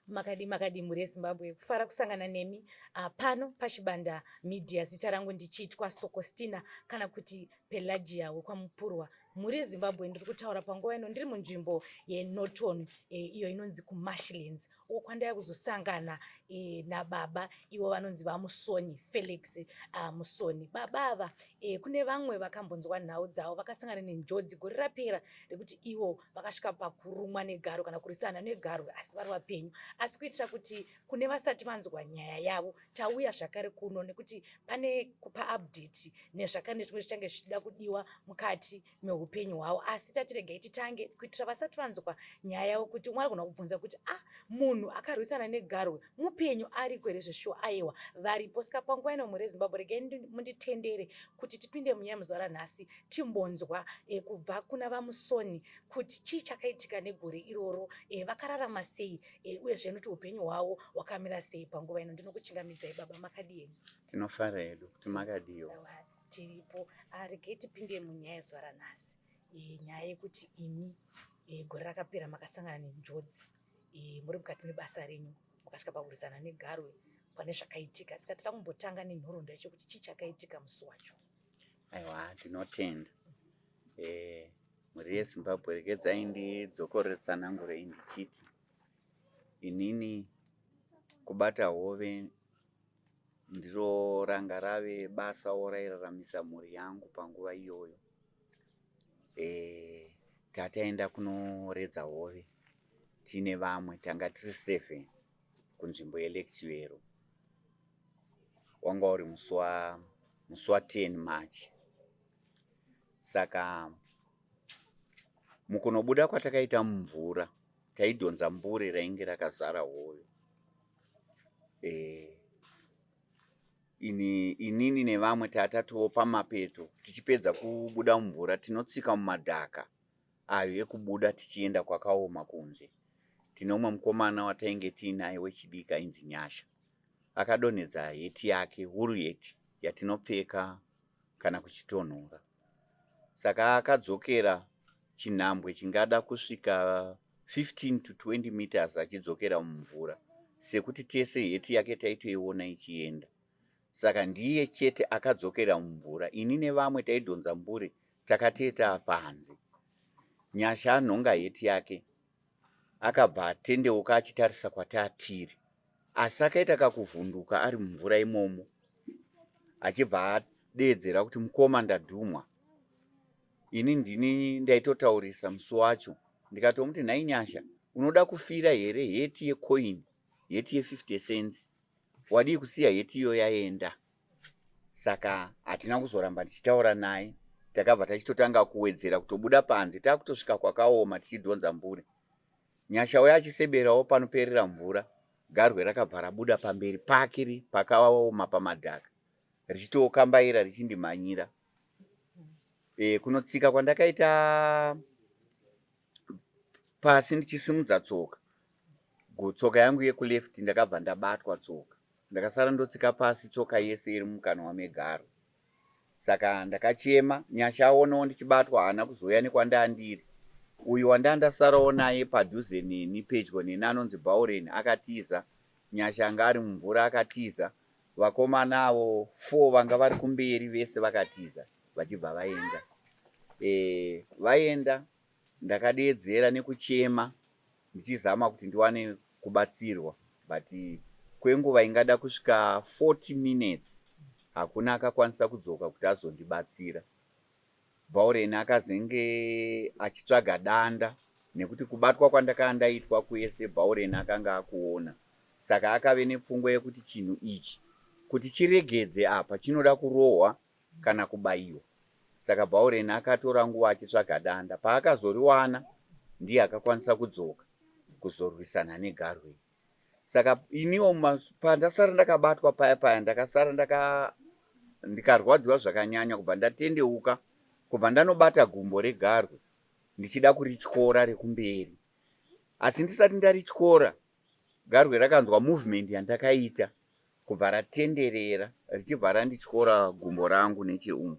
Makadi muri eZimbabwe, kufara kusangana nemi pano pachibanda media. Zita rangu ndichitwa Sokostina kana kuti Pelagia wekwamupurwa. Muri eZimbabwe ndiri kutaura panguva ino ndiri munzvimbo yeNorton iyo inonzi kuMarshlands, uko kwandaya kuzosangana nababa ivo vanonzi vaMusoni, Felix Musoni. Baba ava kune vamwe vakambonzwa nhau dzavo vakasangana nenjodzi gore rapera rekuti ivo vakasvika pakurumwa negaro kana kurisana negaro asi vari vapenyu. Asi kuitira kuti kune vasati vanzwa nyaya yavo tauya zvakare kuno nekuti pane kupa update nezvakare nezvimwe zvichange zvichida kudiwa mukati meupenyu hwavo. Asi tatiregai titange kuitira vasati vanzwa nyaya yavo kuti umwe anogona kubvunza kuti munhu akarwisana negarwe mupenyu ariko here zveshuwa. Aiwa, varipo. Saka panguva ino muri eZimbabwe regai munditendere kuti tipinde munyaya muzuva ranhasi timbonzwa kubva kuna vaMusoni kuti chii chakaitika negore iroro, vakararama sei, uyezve kuti upenyu hwavo hwakamira sei panguva ino. Ndinokuchingamidzai baba, makadii? Tinofara hedu kuti makadiyo. Tiripo. Regai tipinde munyaya zuva ranhasi, nyaya yekuti imi gore rakapera makasangana nenjodzi muri mukati mebasa renyu, mukasvika pakurisana negarwe, pane zvakaitika. Saka tiri kumbotanga nenhoroondo yacho kuti chii chakaitika musi wacho. Aiwa, tinotenda. Muri eZimbabwe regedzai ndidzokorotsanangurei ndichiti inini kubata hove ndiro ranga rave basa rairaramisa mhuri yangu panguva iyoyo. Tataenda kunoredza hove tine vamwe, tanga tiri 7 kunzvimbo yeLake Chiwero. Wanga uri musi wa 10 March. Saka mukunobuda kwatakaita mumvura taidhonza mbure rainge rakazara hove. Inini nevamwe tatatowo pamapeto tichipedza kubuda mumvura tinotsika mumadhaka ayo ekubuda tichienda kwakaoma kunze. Tinomwe mukomana watainge tiinaye wechidiki ainzi Nyasha, akadonhedza heti yake, huru heti yatinopfeka kana kuchitonhora. Saka akadzokera chinhambwe chingada kusvika 15 to 20 meters achidzokera mumvura, sekuti tese heti yake taitoiona ichienda. Saka ndiye chete akadzokera mumvura. Ini nevamwe taidhonza mbure takateta panze. Nyasha anhonga heti yake akabva atendeuka achitarisa kwatatiri, asi akaita kakuvhunduka ari mumvura imomo achibva adedzera kuti mukoma ndadhumwa. Ini ndini ndaitotaurisa musi wacho ndikatomuti nhai Nyasha, unoda kufira here heti yecoin, heti ye50 cents? Wadii kusiya heti iyo yaenda? Saka hatina kuzoramba tichitaura naye, takabva tachitotanga kuwedzera kutobuda panze takutosvika kwakaoma tichidhonza mbure. Nyasha uya achiseberawo panoperera mvura, garwe rakabva rabuda pamberi pake pakaoma pamadhaka richitokambaira richindimhanyira. Kunotsika kwandakaita pasi ndichisimudza tsoka, tsoka yangu yekuleft ndakabva ndabatwa tsoka, ndakasara ndotsika pasi tsoka yese iri mukanwa megarwe. Saka ndakachema. Nyasha aonawo ndichibatwa haana kuzoya nekwandandiri. Uyu wandandasarawo naye padhuze neni pedyo neni anonzi Bauren akatiza. Nyasha anga ari mumvura akatiza. Vakomana avo 4 vanga vari kumberi vese vakatiza vachibva vaenda. Vaenda ndakadeedzera nekuchema ndichizama kuti ndiwane kubatsirwa, but kwenguva ingada kusvika 40 minutes hakuna akakwanisa kudzoka kuti azondibatsira. Bauren akazenge achitsvaga danda nekuti kubatwa kwandakanga ndaitwa kwese Bauren akanga akuona. Saka akave nepfungwa yekuti chinhu ichi kuti chiregedze apa chinoda kurohwa kana kubayiwa. Saka Bauren akatora nguva achitsvaga danda. Paakazoriwana ndiye akakwanisa kudzoka kuzorwisana negarwe. Saka iniwo pandasara ndakabatwa paya ndakasara ndikarwadziwa zvakanyanya kubva ndatendeuka, kubva ndanobata gumbo regarwe ndichida kurityora rekumberi. Asi ndisati ndarityora, garwe rakanzwa movement yandakaita kubva ratenderera richibva randityora gumbo rangu necheumu,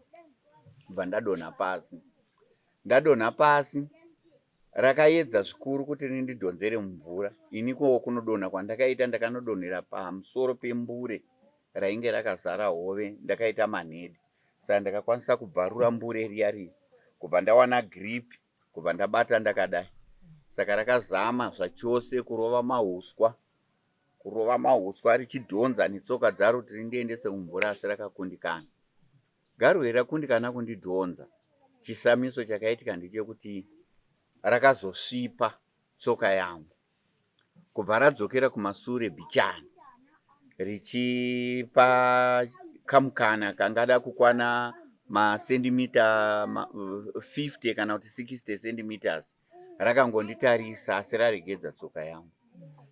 kubva ndadonha pasi. Ndadonha pasi rakaedza zvikuru kuti rindidhonzere mumvura. Iniko kunodonha kwandakaita ndakanodonhera pamusoro pembure rainge rakazara hove, ndakaita manhedi. Saka ndakakwanisa kubvarura mbure riya kubva ndawana grip, kubva ndabata ndakadai. Saka rakazama zvachose kurova mahuswa richidhonza netsoka dzaro kuti rindiendese mumvura, asi rakakundikana. Garwe rakundikana kundidhonza, chisamiso chakaitika ndechekuti rakazosvipa tsoka yangu kubva radzokera kumasure bichani, richipa kamukana kangada kukwana masentimita 50 kana kuti 60 centimeters. Rakangonditarisa asi raregedza tsoka yangu.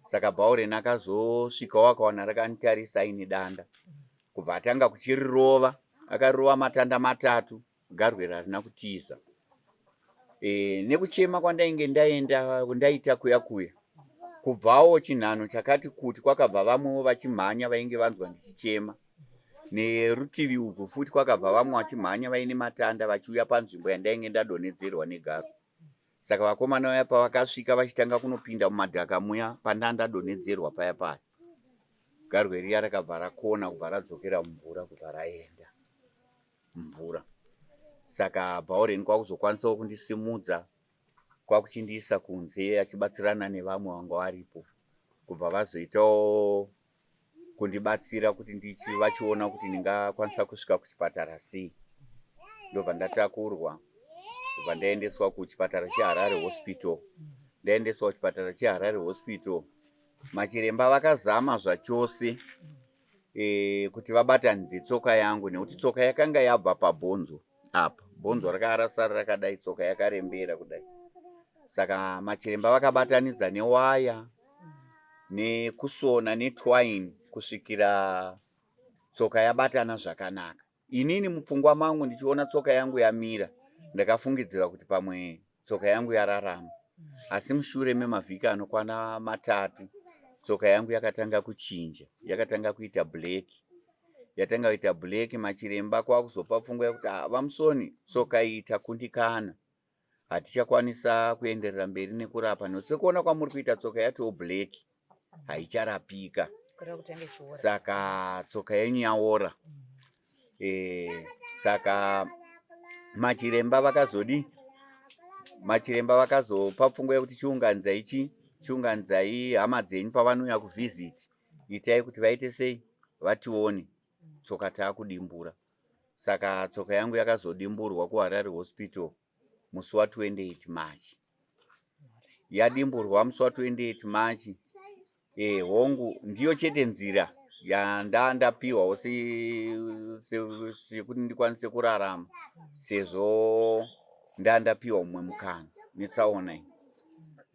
Saka Bhauren akazosvikawo akaona rakanditarisa aine danda. Kubva atanga kuchirirova, akarova matanda 3, garwe harina kutiza. Nekuchema kwandainge ndaita kuya kubvawo chinhano chakati kuti kwakabva vamwewo vachimhanya vainge vanzwa ndichichema. Nerutivi urwu futi kwakabva vamwe vachimhanya vaine matanda vachiuya panzvimbo yandainge ndadonhedzerwa negarwe. Saka vakomana vaya pavakasvika vachitanga kunopinda mumadhaka muya pandandadonhedzerwa paya, garwe riya rakabva rakona kubva radzokera mumvura kubva raenda mumvura. Saka Bhauren kwakuzokwanisawo kundisimudza, kwakuchindiisa kunze achibatsirana nevamwe vanga varipo, kubva vazoitawo kundibatsira kuti vachiona kuti ndingakwanisa kusvika kuchipatara sei. Ndobva ndatakurwa kubva ndaendeswa kuchipatara cheHarare Hospital. Ndaendeswa kuchipatara cheHarare Hospital, machiremba vakazama zvachose kuti vabatanidze tsoka yangu, nekuti tsoka yakanga yabva pabhonzo apa. Bhonzo rakarasara rakadai, tsoka yakarembera kudai. Saka machiremba vakabatanidza newaya nekusona netwine kusvikira tsoka yabatana zvakanaka. Inini mupfungwa mangu ndichiona tsoka yangu yamira, ndakafungidzira kuti pamwe tsoka yangu yararama. Asi mushure memavhiki anokwana 3, tsoka yangu yakatanga kuchinja, yakatanga kuita black. Yatanga kuita black, machiremba kwakuzopa pfungwa yekuti vamusoni, tsoka iyi takundikana, hatichakwanisa kuenderera mberi nekurapa, nosekuona kwamuri kuita tsoka yatiwo black haicharapika. Saka tsoka yenyu yaora. Saka machiremba vakazopa pfungwa yekuti chiunganidzai hama dzenyu pavanouya kuvhiziti, itai kuti vaite sei, vatione, tsoka taakudimbura. Saka tsoka yangu yakazodimburwa kuHarare Hospital musi wa28 March. Yadimburwa musi wa28 March. Hongu ndiyo chete nzira yandapiwawo sekuti ndikwanise kurarama, sezvo ndandapiwa umwe mukana netsaona iyi.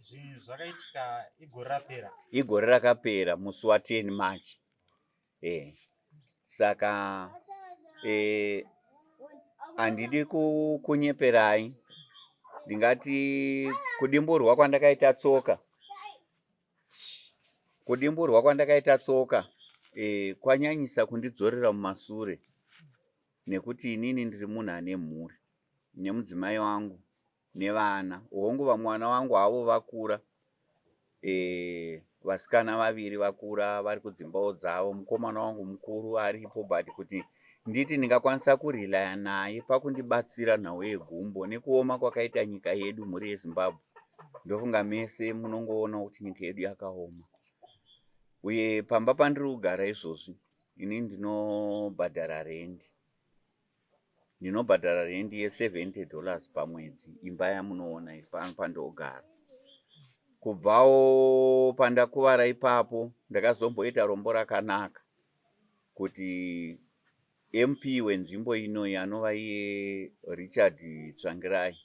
Zvinhu zvakaitika igore rapera. Igore rakapera musi wa10 March. Saka handidi kunyeperai, ndingati kudimburwa kwandakaita tsoka kwanyanyisa kundidzorera mumasure, nekuti inini ndiri munhu ane mhuri nemudzimai wangu nevana. Hongu vamwana wangu havo vakura, vasikana 2 vakura vari kudzimbawo dzavo, mukomana wangu mukuru aripo, but kuti nditi ndingakwanisa kurilaya naye pakundibatsira nhau yegumbo nekuoma kwakaita nyika yedu, mhuri yeZimbabwe. Ndofunga mese munongoona kuti nyika yedu yakaoma. Uye pamba pandiri kugara izvozvi, ini ndinobhadhara rendi. Ndinobhadhara rendi $70 pamwedzi, imba yamunoona pandogara. Kubvawo pandakuvara ipapo, ndakazomboita rombo rakanaka kuti MP wenzvimbo inoyi anova iye Richard Tsvangirai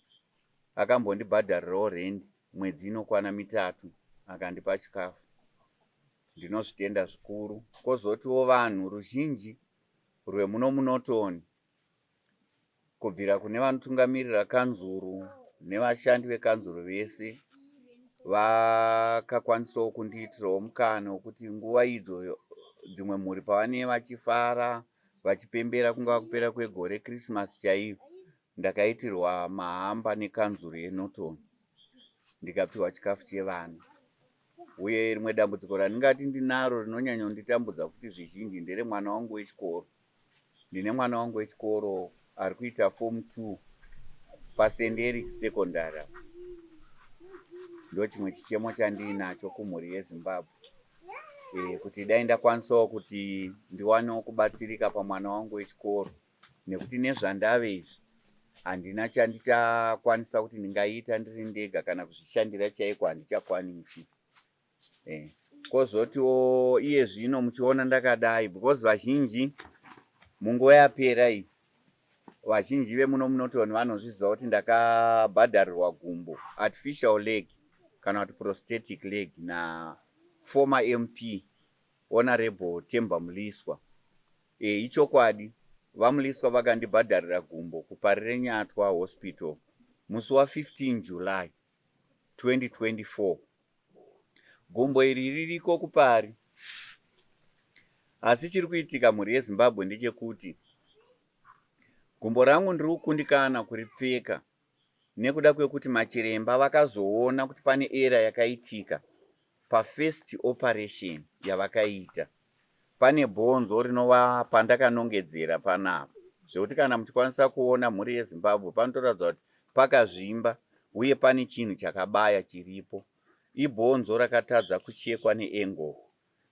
akambondibhadharirawo rendi mwedzi inokwana 3, akandipa chikafu. Ndinozvitenda zvikuru. Kozotiwo vanhu ruzhinji rwemuno kubvira kune vanotungamirira kanzuru nevashandi vekanzuru vese vakakwanisawo kundiitirawo mukana wekuti nguva idzo dzimwe mhuri pavanenge vachifara vachipembera kunga kupera kwegore, Christmas chaiyo, ndakaitirwa mahamba nekanzuru yeNorton. ndikapiwa chikafu chevana. Uye rimwe dambudziko randingati ndinaro rinonyanya kunditambudza futi zvizhinji ndere mwana wangu wechikoro. Ndine mwana wangu wechikoro ari kuita form 2 paSt Eric's Secondary. Ndo chimwe chichemo chandinacho kumhuri yeZimbabwe. Kuti dai ndakwanisawo kuti ndiwanewo kubatsirika pamwana wangu wechikoro, nekuti nezvandave izvi handina chandichakwanisa kuti ndingaita ndiri ndega kana kuzvishandira chaiko handichakwanisi. Kozotiwo iye zvino muchiona ndakadai because vazhinji munguva yapera iyi vazhinji vemuno munotoni vanozviziva kuti ndakabhadharirwa gumbo, artificial leg kana kuti prosthetic leg, na former MP Honorable Temba Muliswa. Ichokwadi vamuliswa vakandibhadharira gumbo kuParire Nyatwa Hospital musi wa15 July 2024. Gumbo iri ririko kupari, asi chiri kuitika mhuri yeZimbabwe ndechekuti gumbo rangu ndiri kukundikana kuripfeka nekuda kwekuti machiremba vakazoona kuti pane era yakaitika pafirst operation yavakaita. Pane bhonzo rinova pandakanongedzera panapa, zvekuti kana muchikwanisa kuona mhuri yeZimbabwe panotoratidza kuti pakazvimba uye pane chinhu chakabaya chiripo. Ibhonzo rakatadza kuchekwa neengo.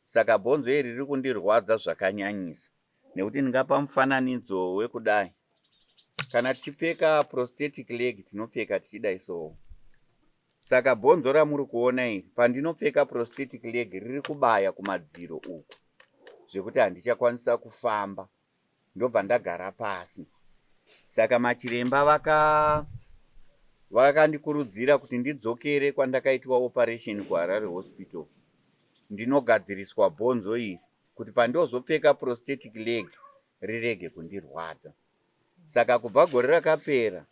Saka bhonzo iri riri kundirwadza zvakanyanyisa, nekuti ndingapa mufananidzo wekudai. Kana tichipfeka prosthetic leg tinopfeka tichidai so. Saka bhonzo ramuri kuona iri pandinopfeka prosthetic leg riri kubaya kumadziro uku, zvekuti handichakwanisa kufamba, ndobva ndagara pasi. Saka machiremba vakandikurudzira kuti ndidzokere kwandakaitwa operation kuHarare Hospital ndinogadziriswa bhonzo iri kuti pandinozopfeka prosthetic leg rirege kundirwadza. Saka kubva gore rakapera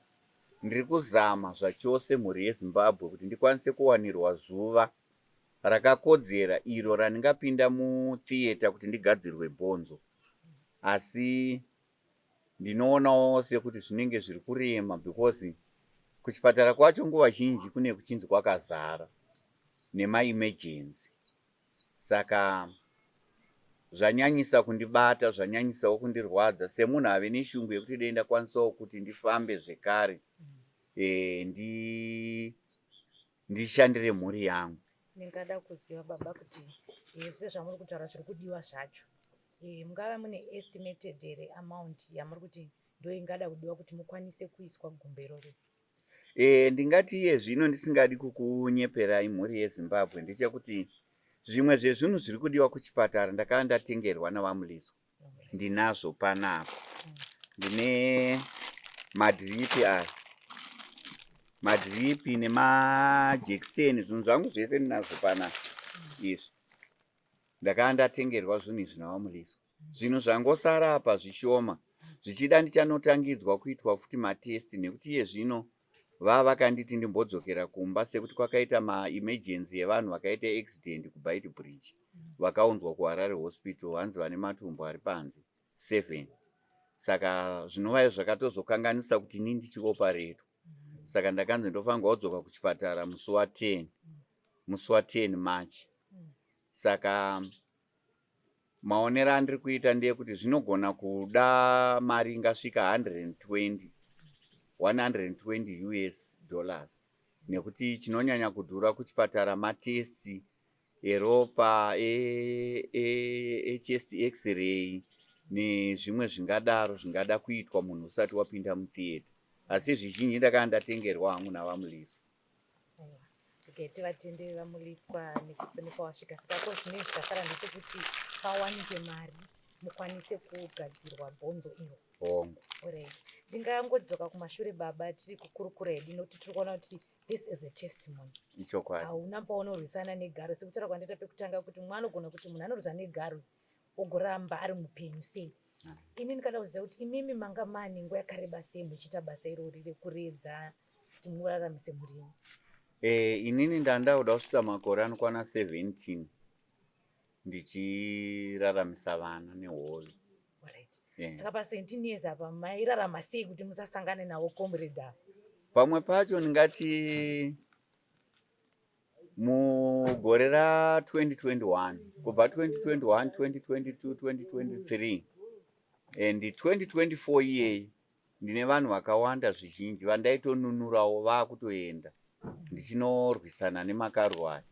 ndiri kuzama zvachose mhuri yeZimbabwe kuti ndikwanise kuwanirwa zuva rakakodzera iro randingapinda mutheater kuti ndigadzirwe bhonzo. Asi ndinoonawo sekuti zvinenge zviri kurema because kuchipatara kwacho nguva zhinji kune kuchinzi kwakazara nema-emergency. Saka zvanyanyisa kundibata, zvanyanyisawo kundirwadza semunhu ave neshungu yekuti dai ndakwanisawo kuti ndifambe zvekare ndishandire mhuri yangu. Ndingada kuziva baba kuti zvese zvamuri kutaura zviri kudiwa zvacho, mungava mune estimated here amount yamuri kuti ndo ingada kudiwa kuti mukwanise kuiswa gumbo iroro? Ndingati iye zvino ndisingadi kukunyeperai mhuri yeZimbabwe ndechekuti zvimwe zvezvinhu zviri kudiwa kuchipatara ndakanga ndatengerwa navamuliswa. Ndinazvo panapa. Ndine madhiripi aya, madhiripi nemajekiseni, zvinhu zvangu zvese ndinazvo panapa. Izvi ndakanga ndatengerwa zvinhu izvi navamuliswa. Zvinhu zvangosara apa zvishoma, zvichida ndichanotangidzwa kuitwa futi matesti, nekuti iye zvino vakanditi ndimbodzokera kumba sekuti kwakaita ma-emergency yevanhu vakaita accident kuBait Bridge, vakaunzwa kuHarare Hospital, hanzi vane matumbu ari panze 7. Saka zvinova zvakatozokanganisa kuti ini ndichioparetwa. Saka ndakanzi ndofanirwa kudzoka kuchipatara musi wa10 March. Saka maonero andiri kuita ndeyekuti zvinogona kuda mari ingasvika 120 US dollars, nekuti chinonyanya kudhura kuchipatara matesti eropa, chest x-ray nezvimwe zvingadaro zvingada kuitwa munhu usati wapinda mutheater. Asi zvizhinji ndakanga ndatengerwa hangu navamuliswa. Tivatenderi vamuliswa nepawasvika. Saka ko zvinenge zvakasara ndechekuti pawanike mari mukwanise kugadzirwa bhonzo iro. Alright. Ndingangodzoka kumashure baba tiri kukurukura hedu nokuti tiri kuona kuti this is a testimony. Ichokwadi. Hauna paunorwisana negaro, sekutaura kwandita pekutanga kuti mwana anogona kuti munhu anorwisana negaro ogoramba ari mupenyu sei. Ini ndikada kuziva kuti imimi manga mane nguva yakareba sei muchiita basa irori rekuredza kuti muraramise mhuri yenyu? Inini ndandauda kusvika makore anokwana 17 ndichiraramisa vana nehori. Saka pa17 years apa mairarama sei kuti musasangane nawo comrade? Pamwe pacho ndingati mugore ra2021 kubva 2021 2022 2023 and 2024 iyeyi ndine vanhu vakawanda zvizhinji vandaitonunurawo vakutoenda ndichinorwisana nemakarwa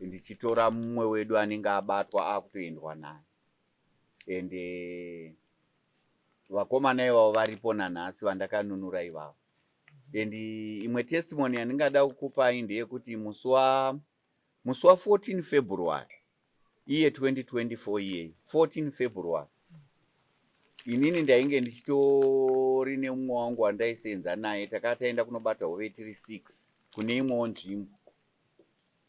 ndichitora mumwe wedu anenge abatwa akutoendwa naye and vakomana ivavo varipo nanhasi vandakanunura ivavo. And imwe testimony yandingada kukupai ndeyekuti musi wa 14 February iye 2024 iye 14 February inini ndainge ndichitori nemumwe wangu wandaisenza naye takataenda kunobata hove tiri 6 kune imwewo nzvimbo.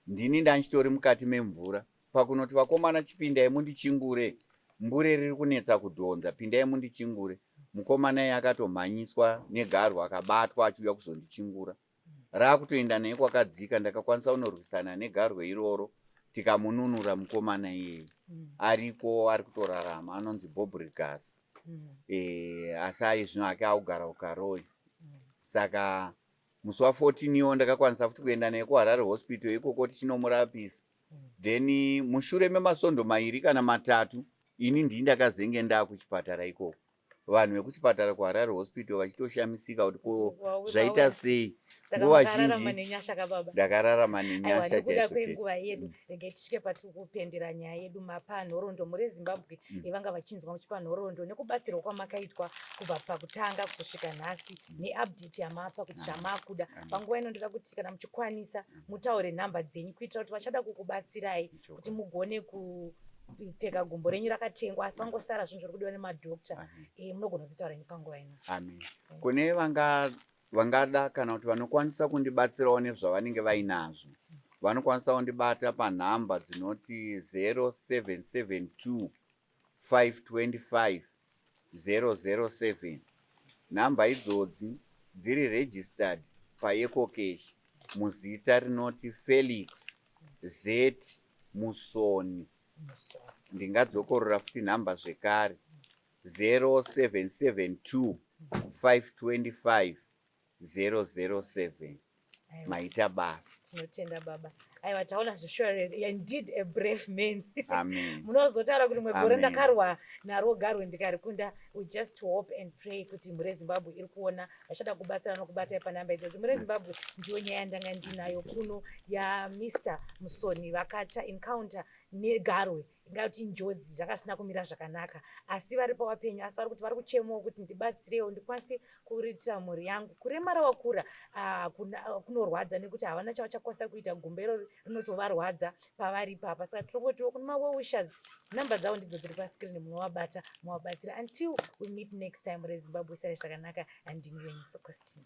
Ndini ndanchitori mukati memvura pakunoti vakomana chipindai mundichingure, mbure riri kunetsa kudhonza, pindai mundichingure. Mukomana iye akatomhanyiswa negarwa akabatwa achiuya kuzondichingura. Raakutoenda naye kwakadzika, ndakakwanisa kunorwisana negarwe iroro tikamununura mukomana iyeye. Ariko ari kutorarama, anonzi Bob Rigas. Asi aye zvino ake akugara kuKaroi. Saka musi wa14 iwo ndakakwanisa futi kuenda naye kuHarare Hospital ikoko tichinomurapisa. Then mushure memasondo 2 kana 3 ini ndini ndakazenge ndakuchipatara ikoko. Vanhu vekuchipatara kuHarare Hospital vachitoshamisika kuti ko zvaita sei. Nguva zhinji ndakararama nenyasha chaizvo. Nekuda kwenguva yedu regai tisvike patiri kupendera nyaya yedu mapanhorondo muri Zimbabwe ivanga vachinzwa muchipanhorondo nekubatsirwa kwamakaitwa kubva pakutanga kusvika nhasi neupdate yamapa kuti zvamakuda. Panguva ino ndoda kuti kana muchikwanisa mutaure nhamba dzenyu kuitira kuti vachada kukubatsirai kuti mugone kupfeka gumbo renyu rakatengwa asi vangosara zvinhu zviri kudiwa nemadhokta. Munogona kuzitaura panguva ino. Amen. Kune vangada kana kuti vanokwanisa kundibatsirawo nezvavanenge vainazvo vanokwanisa kundibata panhamba dzinoti 0772 525 007. Nhamba idzodzi dziri registered paEcocash muzita rinoti Felix Z Musoni. Ndingadzokorora futi nhamba zvekare 0772 525 007. Maita basa. Tinotenda baba. Aiwa taona zvishore, indeed a brave man. Amen. Munozotaura kuti mwegore ndakarwa naro garwe ndikarikunda. We just hope and pray kuti muri Zimbabwe iri kuona vachada kubatsira nokubatai panhamba idzodzo. Muri Zimbabwe ndiyo nyaya yandanga ndinayo kuno ya Mr. Musoni vakacha encounter negarwe. Ingati njodzi zvakasina kumira zvakanaka asi vari pawapenyu asi vari kuti vari kuchemawo kuti ndibatsirewo ndikwanise kuriritira mhuri yangu. Kuremara wakura kunorwadza nekuti havana chavachakwanisa kuita, gumbo iro rinotovarwadza pavari papa. Saka tirongotiwo kune ma-well wishers, nhamba dzavo ndidzo dziri paskirini, munovabata muvabatsira. Until we meet next time, muri Zimbabwe sare zvakanaka, and ndini wenyu Sokostina.